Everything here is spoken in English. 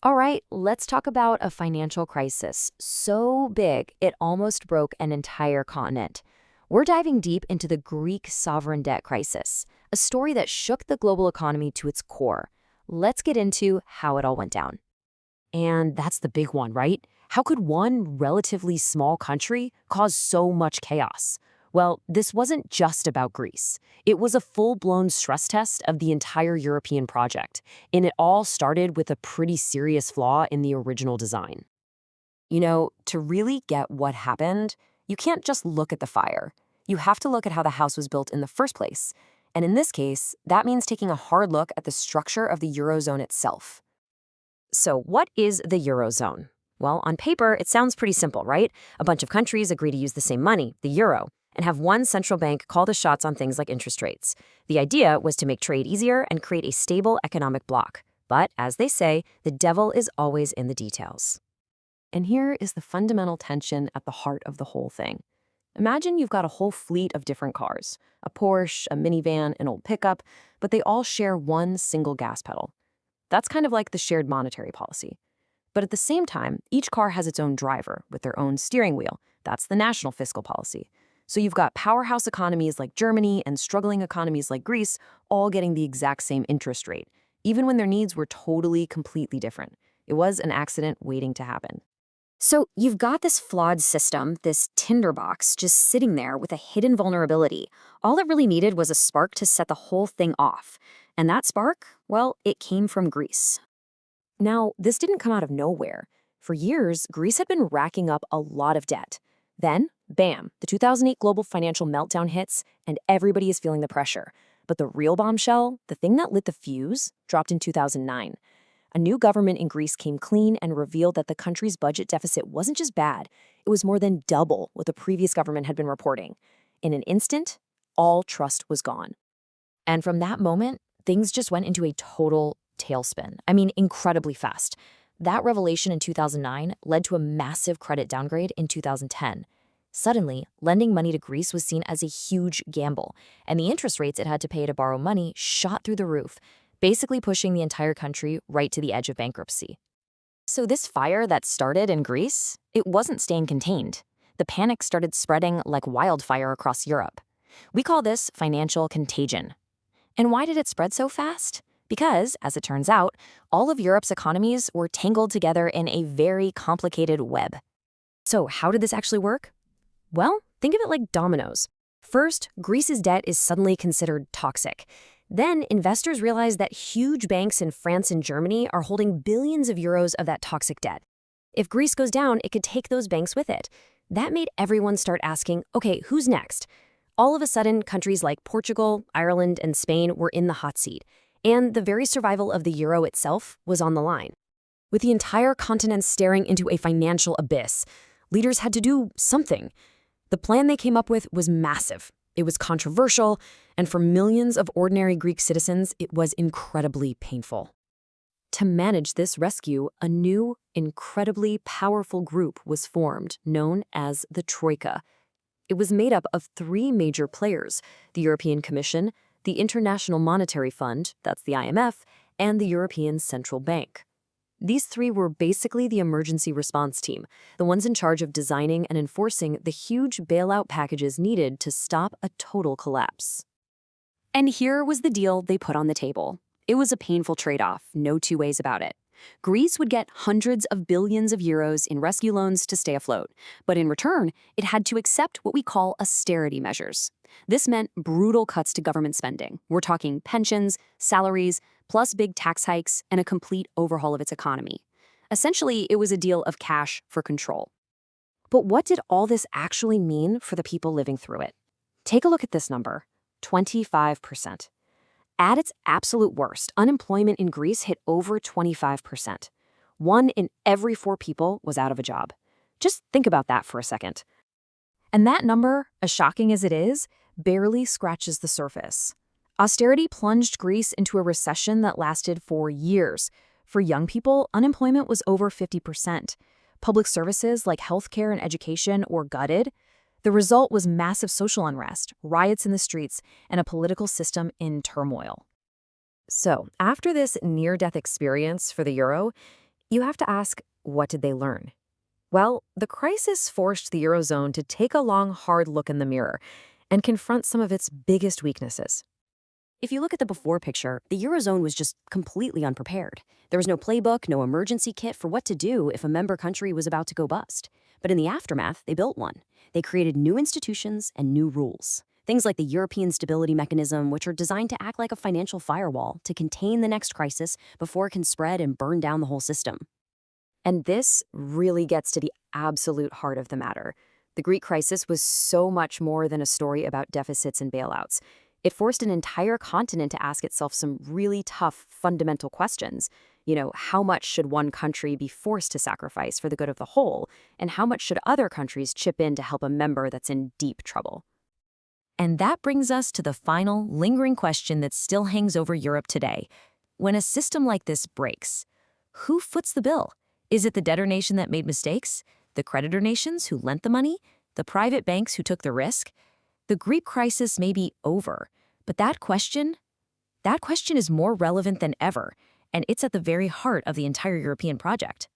All right, let's talk about a financial crisis so big it almost broke an entire continent. We're diving deep into the Greek sovereign debt crisis, a story that shook the global economy to its core. Let's get into how it all went down. And that's the big one, right? How could one relatively small country cause so much chaos? Well, this wasn't just about Greece. It was a full-blown stress test of the entire European project, and it all started with a pretty serious flaw in the original design. To really get what happened, you can't just look at the fire. You have to look at how the house was built in the first place. And in this case, that means taking a hard look at the structure of the Eurozone itself. So what is the Eurozone? Well, on paper, it sounds pretty simple, right? A bunch of countries agree to use the same money, the euro, and have one central bank call the shots on things like interest rates. The idea was to make trade easier and create a stable economic bloc. But, as they say, the devil is always in the details. And here is the fundamental tension at the heart of the whole thing. Imagine you've got a whole fleet of different cars, a Porsche, a minivan, an old pickup, but they all share one single gas pedal. That's kind of like the shared monetary policy. But at the same time, each car has its own driver with their own steering wheel. That's the national fiscal policy. So you've got powerhouse economies like Germany and struggling economies like Greece all getting the exact same interest rate, even when their needs were completely different. It was an accident waiting to happen. So you've got this flawed system, this tinderbox, just sitting there with a hidden vulnerability. All it really needed was a spark to set the whole thing off. And that spark, well, it came from Greece. Now, this didn't come out of nowhere. For years, Greece had been racking up a lot of debt. Then, bam, the 2008 global financial meltdown hits, and everybody is feeling the pressure. But the real bombshell, the thing that lit the fuse, dropped in 2009. A new government in Greece came clean and revealed that the country's budget deficit wasn't just bad, it was more than double what the previous government had been reporting. In an instant, all trust was gone. And from that moment, things just went into a total tailspin. I mean, incredibly fast. That revelation in 2009 led to a massive credit downgrade in 2010. Suddenly, lending money to Greece was seen as a huge gamble, and the interest rates it had to pay to borrow money shot through the roof, basically pushing the entire country right to the edge of bankruptcy. So this fire that started in Greece, it wasn't staying contained. The panic started spreading like wildfire across Europe. We call this financial contagion. And why did it spread so fast? Because, as it turns out, all of Europe's economies were tangled together in a very complicated web. So how did this actually work? Well, think of it like dominoes. First, Greece's debt is suddenly considered toxic. Then, investors realize that huge banks in France and Germany are holding billions of euros of that toxic debt. If Greece goes down, it could take those banks with it. That made everyone start asking, okay, who's next? All of a sudden, countries like Portugal, Ireland, and Spain were in the hot seat, and the very survival of the euro itself was on the line. With the entire continent staring into a financial abyss, leaders had to do something. The plan they came up with was massive. It was controversial, and for millions of ordinary Greek citizens, it was incredibly painful. To manage this rescue, a new, incredibly powerful group was formed, known as the Troika. It was made up of three major players: the European Commission, the International Monetary Fund, that's the IMF, and the European Central Bank. These three were basically the emergency response team, the ones in charge of designing and enforcing the huge bailout packages needed to stop a total collapse. And here was the deal they put on the table. It was a painful trade-off, no two ways about it. Greece would get hundreds of billions of euros in rescue loans to stay afloat, but in return, it had to accept what we call austerity measures. This meant brutal cuts to government spending. We're talking pensions, salaries, plus big tax hikes, and a complete overhaul of its economy. Essentially, it was a deal of cash for control. But what did all this actually mean for the people living through it? Take a look at this number, 25%. At its absolute worst, unemployment in Greece hit over 25%. 1 in every 4 people was out of a job. Just think about that for a second. And that number, as shocking as it is, barely scratches the surface. Austerity plunged Greece into a recession that lasted for years. For young people, unemployment was over 50%. Public services like healthcare and education were gutted. The result was massive social unrest, riots in the streets, and a political system in turmoil. So, after this near-death experience for the euro, You have to ask, what did they learn? Well, the crisis forced the Eurozone to take a long, hard look in the mirror and confront some of its biggest weaknesses. If you look at the before picture, the Eurozone was just completely unprepared. There was no playbook, no emergency kit for what to do if a member country was about to go bust. But in the aftermath, they built one. They created new institutions and new rules. Things like the European Stability Mechanism, which are designed to act like a financial firewall to contain the next crisis before it can spread and burn down the whole system. And this really gets to the absolute heart of the matter. The Greek crisis was so much more than a story about deficits and bailouts. It forced an entire continent to ask itself some really tough, fundamental questions. How much should one country be forced to sacrifice for the good of the whole? And how much should other countries chip in to help a member that's in deep trouble? And that brings us to the final, lingering question that still hangs over Europe today. When a system like this breaks, who foots the bill? Is it the debtor nation that made mistakes? The creditor nations who lent the money? The private banks who took the risk? The Greek crisis may be over, but that question is more relevant than ever, and it's at the very heart of the entire European project.